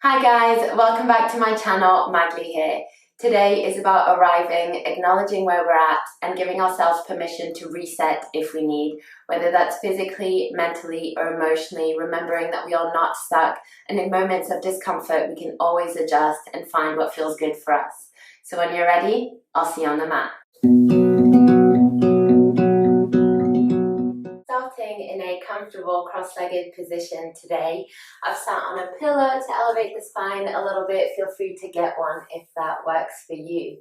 Hi guys, welcome back to my channel, Magali here. Today is about arriving, acknowledging where we're at and giving ourselves permission to reset if we need, whether that's physically, mentally or emotionally, remembering that we are not stuck and in moments of discomfort we can always adjust and find what feels good for us. So when you're ready, I'll see you on the mat. Starting in a comfortable cross-legged position today. I've sat on a pillow to elevate the spine a little bit. Feel free to get one if that works for you.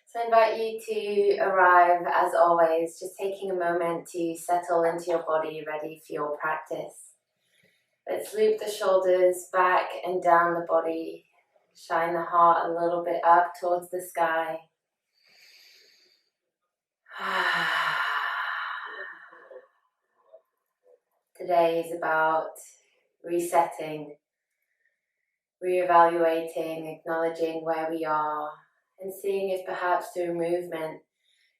So I invite you to arrive, as always, just taking a moment to settle into your body, ready for your practice. Let's loop the shoulders back and down the body. Shine the heart a little bit up towards the sky. Today is about resetting, reevaluating, acknowledging where we are, and seeing if perhaps through movement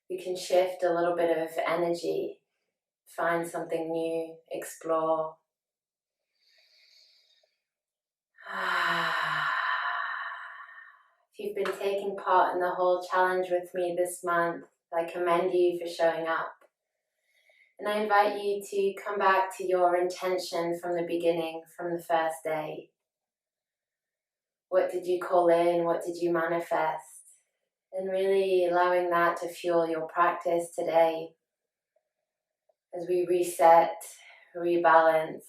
we can shift a little bit of energy, find something new, explore. If you've been taking part in the whole challenge with me this month, I commend you for showing up. And I invite you to come back to your intention from the beginning, from the first day. What did you call in? What did you manifest? And really allowing that to fuel your practice today as we reset, rebalance.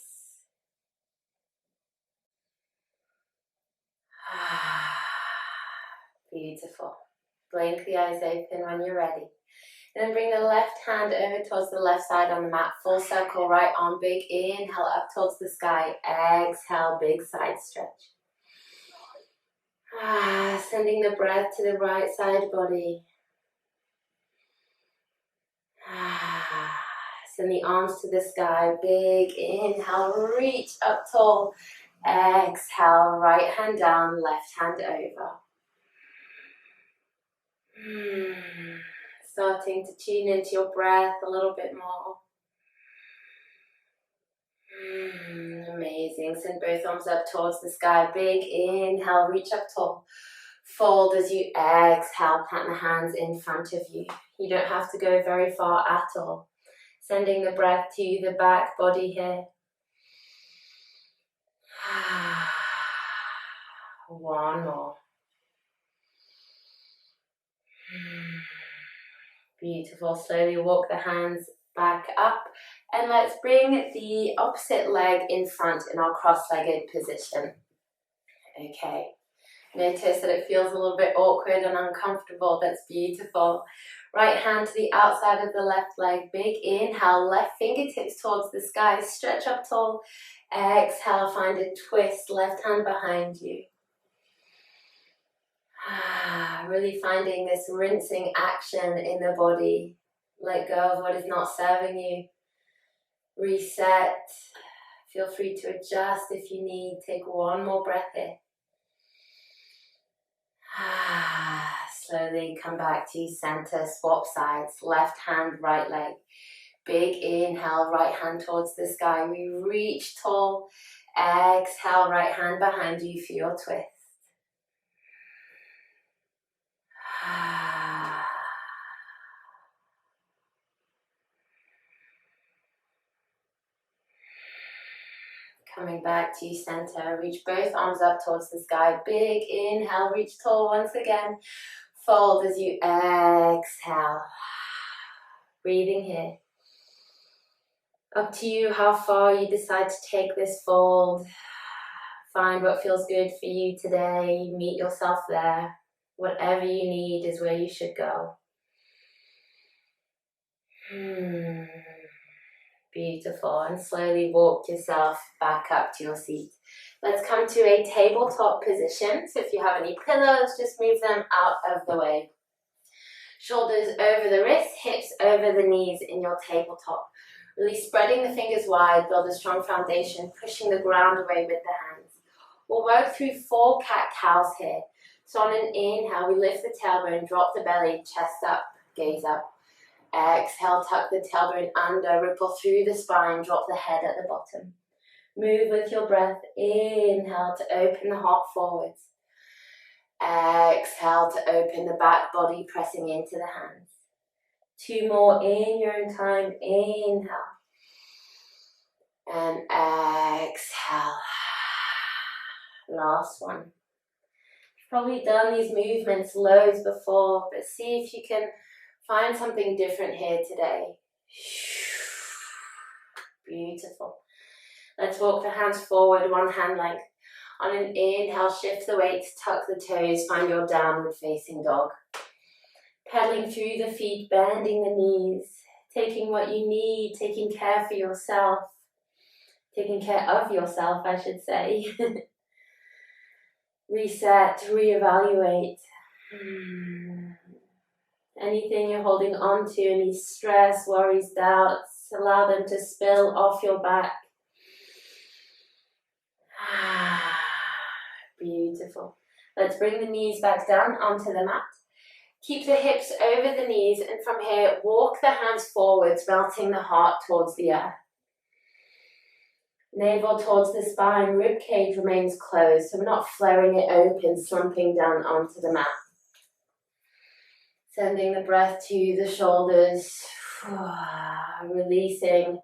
Beautiful. Blink the eyes open when you're ready. And then bring the left hand over towards the left side on the mat. Full circle, right arm big. Inhale up towards the sky. Exhale, big side stretch. Sending the breath to the right side body. Send the arms to the sky. Big inhale, reach up tall. Exhale, right hand down, left hand over. Starting to tune into your breath a little bit more. Amazing. Send both arms up towards the sky. Big inhale, reach up tall. Fold as you exhale, plant the hands in front of you. You don't have to go very far at all. Sending the breath to the back body here. One more. Beautiful. Slowly walk the hands back up and let's bring the opposite leg in front in our cross-legged position. Okay. Notice that it feels a little bit awkward and uncomfortable. That's beautiful. Right hand to the outside of the left leg. Big inhale, left fingertips towards the sky. Stretch up tall. Exhale, find a twist. Left hand behind you. Really finding this rinsing action in the body. Let go of what is not serving you. Reset. Feel free to adjust if you need. Take one more breath in. Slowly come back to center, swap sides, left hand, right leg. Big inhale, right hand towards the sky. We reach tall. Exhale, right hand behind you for your twist. Coming back to center, reach both arms up towards the sky. Big inhale, reach tall once again. Fold as you exhale. Breathing here. Up to you how far you decide to take this fold. Find what feels good for you today. Meet yourself there. Whatever you need is where you should go. Beautiful. And slowly walk yourself back up to your seat. Let's come to a tabletop position. So if you have any pillows, just move them out of the way. Shoulders over the wrists, hips over the knees in your tabletop. Really spreading the fingers wide, build a strong foundation, pushing the ground away with the hands. We'll work through 4 cat-cows here. So on an inhale, we lift the tailbone, drop the belly, chest up, gaze up. Exhale, tuck the tailbone under, ripple through the spine, drop the head at the bottom. Move with your breath. Inhale to open the heart forwards. Exhale to open the back body, pressing into the hands. 2 more in your own time. Inhale. And exhale. Last one. You've probably done these movements loads before, but see if you can find something different here today. Beautiful. Let's walk the hands forward, one hand length. On an inhale, shift the weight, tuck the toes, find your downward facing dog. Pedaling through the feet, bending the knees, taking what you need, taking care for yourself. Taking care of yourself, I should say. Reset, reevaluate. Anything you're holding on to, any stress, worries, doubts, allow them to spill off your back. Beautiful. Let's bring the knees back down onto the mat. Keep the hips over the knees, and from here, walk the hands forwards, melting the heart towards the earth. Navel towards the spine, rib cage remains closed, so we're not flaring it open, slumping down onto the mat. Sending the breath to the shoulders, releasing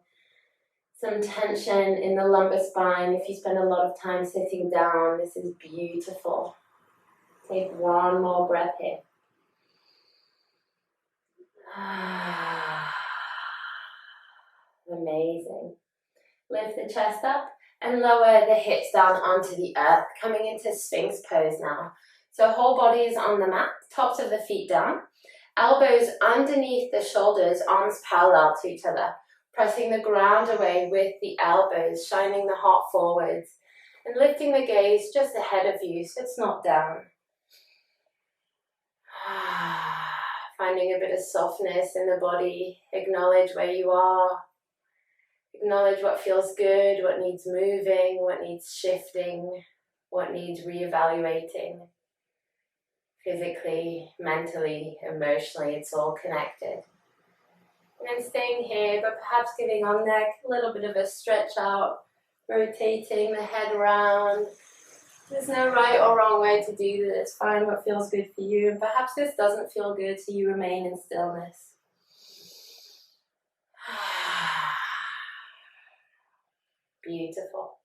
some tension in the lumbar spine. If you spend a lot of time sitting down, this is beautiful. Take one more breath here. Amazing. Lift the chest up and lower the hips down onto the earth, coming into Sphinx pose now. So whole body is on the mat, tops of the feet down, elbows underneath the shoulders, arms parallel to each other, pressing the ground away with the elbows, shining the heart forwards, and lifting the gaze just ahead of you so it's not down. Finding a bit of softness in the body, acknowledge where you are. Acknowledge what feels good, what needs moving, what needs shifting, what needs reevaluating. Physically, mentally, emotionally, it's all connected. And then staying here, but perhaps giving our neck a little bit of a stretch out, rotating the head around. There's no right or wrong way to do this. Find what feels good for you, and perhaps this doesn't feel good, so you remain in stillness. Beautiful.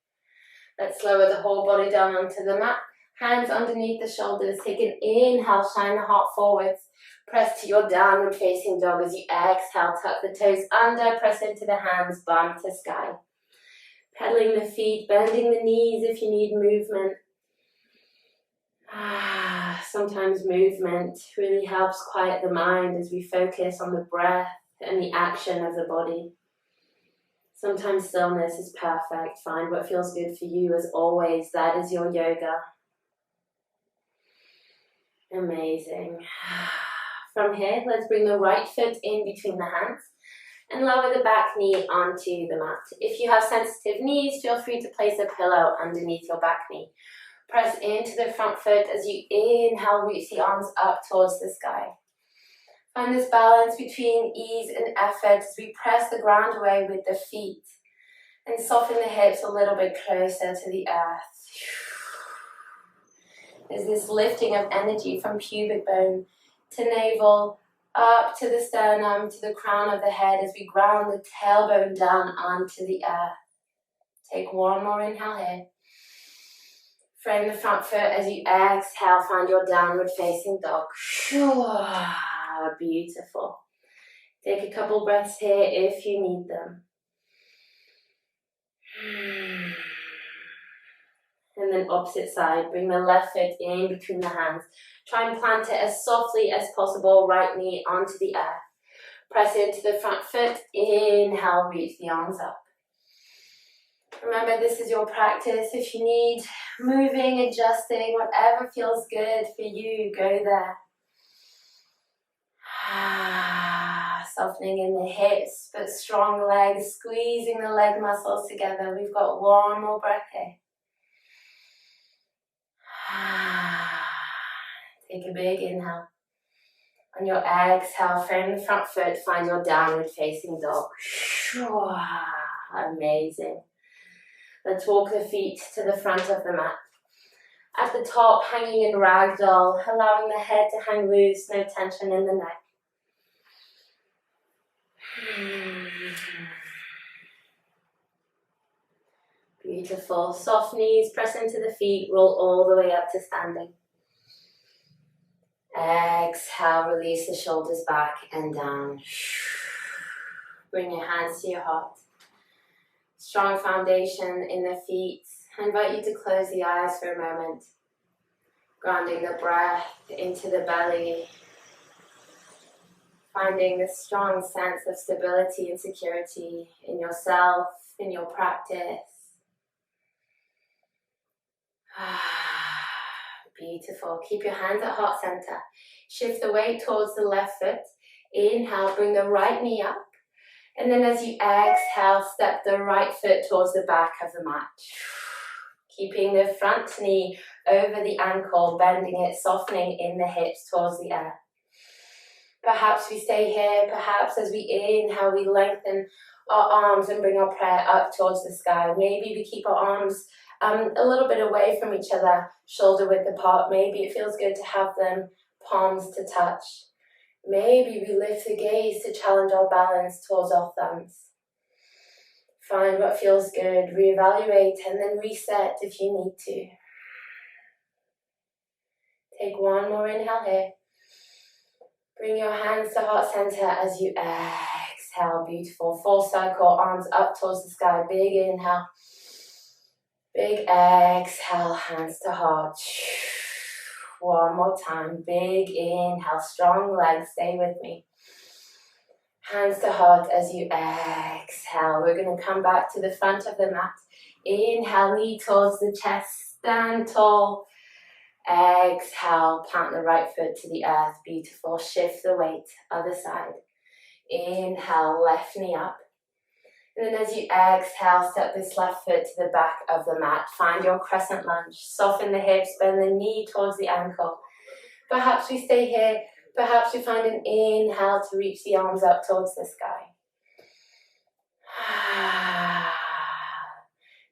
Let's lower the whole body down onto the mat. Hands underneath the shoulders. Take an inhale, shine the heart forwards. Press to your downward facing dog as you exhale. Tuck the toes under, press into the hands, bum to sky. Pedaling the feet, bending the knees if you need movement. Sometimes movement really helps quiet the mind as we focus on the breath and the action of the body. Sometimes stillness is perfect. Find what feels good for you. As always, that is your yoga. Amazing. From here, let's bring the right foot in between the hands and lower the back knee onto the mat. If you have sensitive knees, feel free to place a pillow underneath your back knee. Press into the front foot as you inhale, reach the arms up towards the sky. Find this balance between ease and effort as we press the ground away with the feet and soften the hips a little bit closer to the earth. There's this lifting of energy from pubic bone to navel, up to the sternum, to the crown of the head as we ground the tailbone down onto the earth. Take one more inhale here. Frame the front foot as you exhale, find your downward facing dog. Beautiful. Take a couple breaths here if you need them. And then opposite side, bring the left foot in between the hands. Try and plant it as softly as possible, right knee onto the earth. Press into the front foot, inhale, reach the arms up. Remember, this is your practice. If you need moving, adjusting, whatever feels good for you, go there. Softening in the hips, but strong legs, squeezing the leg muscles together. We've got one more breath here. Take a big inhale. On your exhale, frame the front foot, find your downward facing dog. Amazing. Let's walk the feet to the front of the mat. At the top, hanging in ragdoll, allowing the head to hang loose, no tension in the neck. Beautiful. Soft knees, press into the feet, roll all the way up to standing. Exhale, release the shoulders back and down. Bring your hands to your heart. Strong foundation in the feet. I invite you to close the eyes for a moment. Grounding the breath into the belly. Finding this strong sense of stability and security in yourself, in your practice. Beautiful. Keep your hands at heart center. Shift the weight towards the left foot. Inhale, bring the right knee up. And then as you exhale, step the right foot towards the back of the mat. Keeping the front knee over the ankle, bending it, softening in the hips towards the earth. Perhaps we stay here. Perhaps as we inhale, we lengthen our arms and bring our prayer up towards the sky. Maybe we keep our arms a little bit away from each other, shoulder width apart. Maybe it feels good to have them palms to touch. Maybe we lift the gaze to challenge our balance towards our thumbs. Find what feels good, reevaluate, and then reset if you need to. Take one more inhale here. Bring your hands to heart center as you exhale. Beautiful. Full circle, arms up towards the sky. Big inhale. Big exhale, hands to heart. One more time. Big inhale, strong legs. Stay with me. Hands to heart as you exhale. We're going to come back to the front of the mat. Inhale, knee towards the chest. Stand tall. Exhale, plant the right foot to the earth. Beautiful. Shift the weight. Other side. Inhale, left knee up. And then as you exhale, step this left foot to the back of the mat. Find your crescent lunge. Soften the hips, bend the knee towards the ankle. Perhaps we stay here. Perhaps we find an inhale to reach the arms up towards the sky.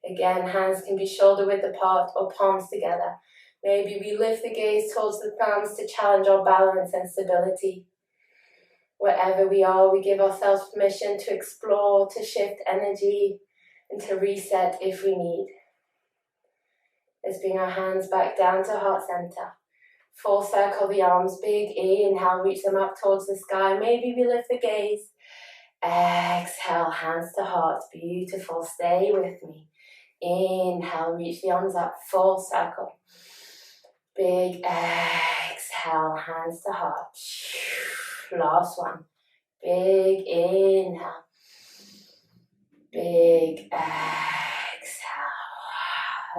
Again, hands can be shoulder width apart or palms together. Maybe we lift the gaze towards the thumbs to challenge our balance and stability. Wherever we are, we give ourselves permission to explore, to shift energy, and to reset if we need. Let's bring our hands back down to heart center. Full circle the arms, big inhale, reach them up towards the sky. Maybe we lift the gaze. Exhale, hands to heart. Beautiful, stay with me. Inhale, reach the arms up, full circle. Big exhale, hands to heart. Last one. Big inhale. Big exhale.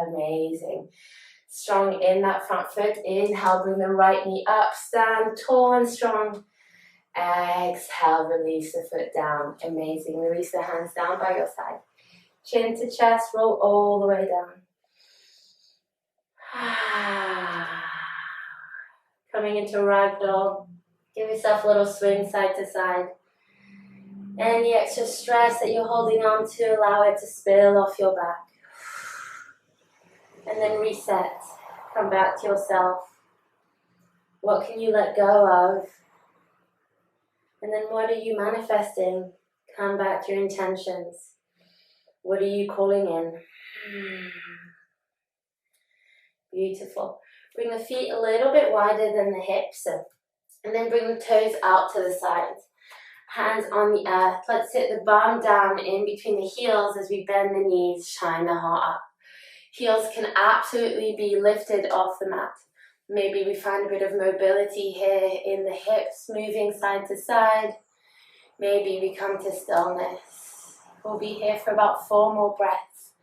Amazing. Strong in that front foot. Inhale, bring the right knee up. Stand tall and strong. Exhale, release the foot down. Amazing. Release the hands down by your side. Chin to chest, roll all the way down. Coming into ragdoll. Give yourself a little swing side to side. Any extra stress that you're holding on to, allow it to spill off your back. And then reset. Come back to yourself. What can you let go of? And then what are you manifesting? Come back to your intentions. What are you calling in? Beautiful. Bring the feet a little bit wider than the hips. And then bring the toes out to the sides. Hands on the earth. Let's sit the bum down in between the heels as we bend the knees, shine the heart up. Heels can absolutely be lifted off the mat. Maybe we find a bit of mobility here in the hips, moving side to side. Maybe we come to stillness. We'll be here for about 4 more breaths.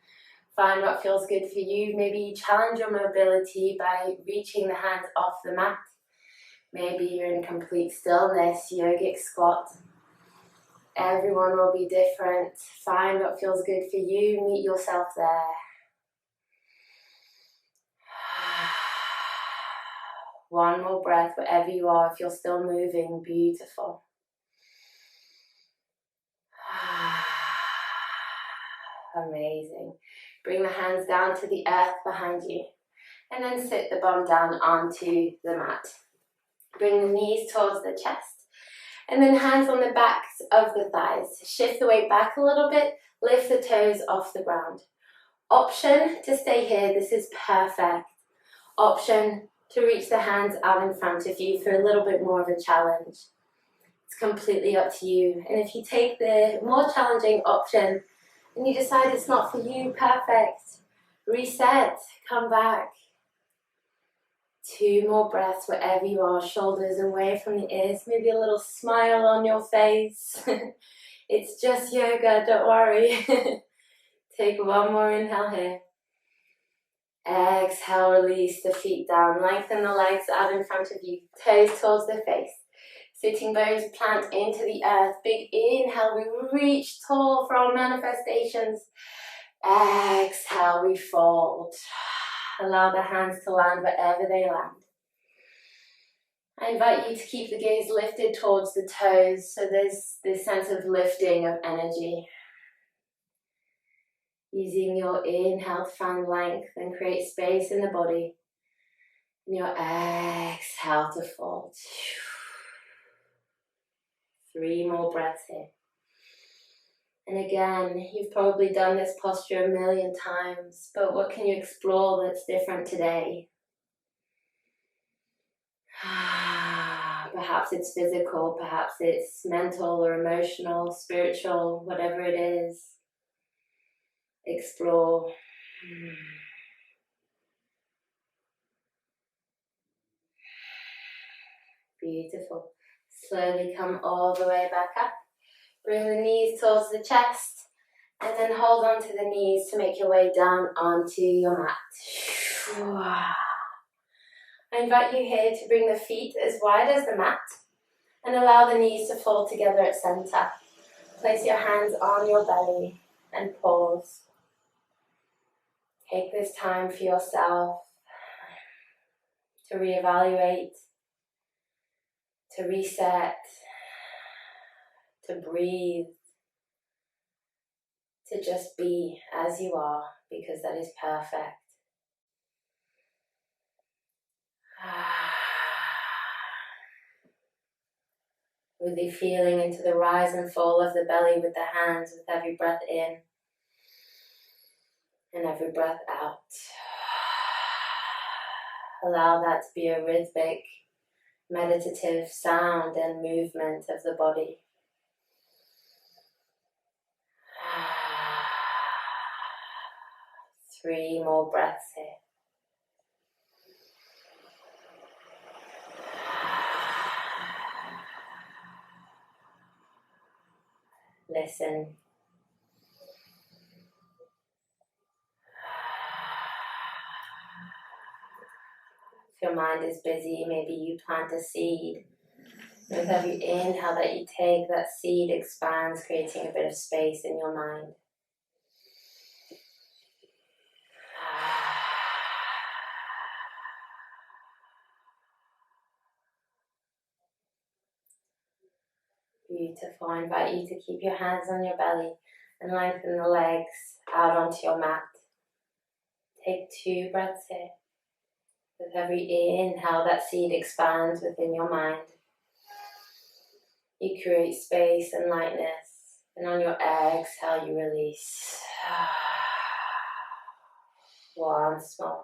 Find what feels good for you. Maybe you challenge your mobility by reaching the hands off the mat. Maybe you're in complete stillness, yogic squat. Everyone will be different. Find what feels good for you. Meet yourself there. One more breath wherever you are. If you're still moving, beautiful. Amazing. Bring the hands down to the earth behind you. And then sit the bum down onto the mat. Bring the knees towards the chest. And then hands on the backs of the thighs. Shift the weight back a little bit. Lift the toes off the ground. Option to stay here. This is perfect. Option to reach the hands out in front of you for a little bit more of a challenge. It's completely up to you. And if you take the more challenging option and you decide it's not for you, perfect. Reset, come back. 2 more breaths wherever you are, shoulders away from the ears, maybe a little smile on your face. It's just yoga, don't worry. Take 1 more inhale here. Exhale, release the feet down, lengthen the legs out in front of you, toes towards the face. Sitting bones plant into the earth. Big inhale, we reach tall for our manifestations. Exhale, we fold. Allow the hands to land wherever they land. I invite you to keep the gaze lifted towards the toes, so there's this sense of lifting of energy. Using your inhale to find length and create space in the body. And your exhale to fold. 3 more breaths here. And again, you've probably done this posture a million times, but what can you explore that's different today? Perhaps it's physical, perhaps it's mental or emotional, spiritual, whatever it is. Explore. Beautiful. Slowly come all the way back up. Bring the knees towards the chest. And then hold on to the knees to make your way down onto your mat. I invite you here to bring the feet as wide as the mat. And allow the knees to fall together at center. Place your hands on your belly and pause. Take this time for yourself to reevaluate, to reset, to breathe, to just be as you are, because that is perfect. Really feeling into the rise and fall of the belly with the hands with every breath in and every breath out. Allow that to be a rhythmic, meditative sound and movement of the body. Three more breaths here. Listen. If your mind is busy, maybe you plant a seed. With every inhale that you take, that seed expands, creating a bit of space in your mind. Beautiful. I invite you to keep your hands on your belly and lengthen the legs out onto your mat. Take 2 breaths here. With every inhale, that seed expands within your mind. You create space and lightness, and on your exhale, you release. Once more.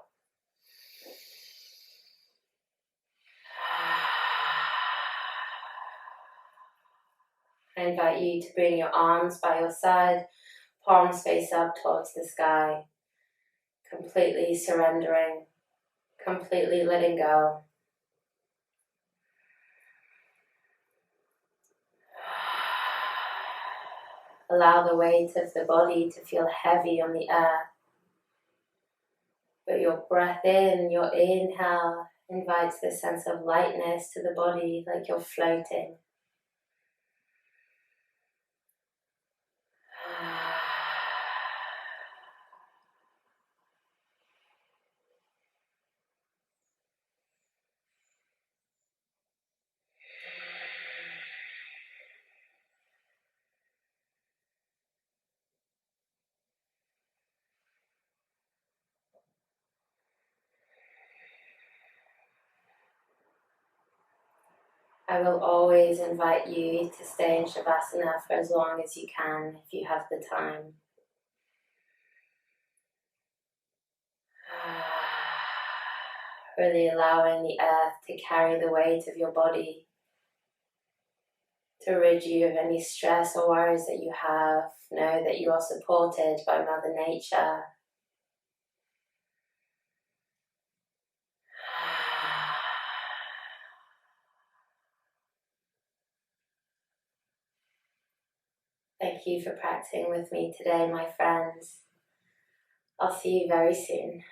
I invite you to bring your arms by your side, palms face up towards the sky, completely surrendering, completely letting go. Allow the weight of the body to feel heavy on the earth. But your breath in, your inhale, invites this sense of lightness to the body, like you're floating. I will always invite you to stay in Shavasana for as long as you can if you have the time. Really allowing the earth to carry the weight of your body, to rid you of any stress or worries that you have. Know that you are supported by Mother Nature. Thank you for practicing with me today, my friends. I'll see you very soon.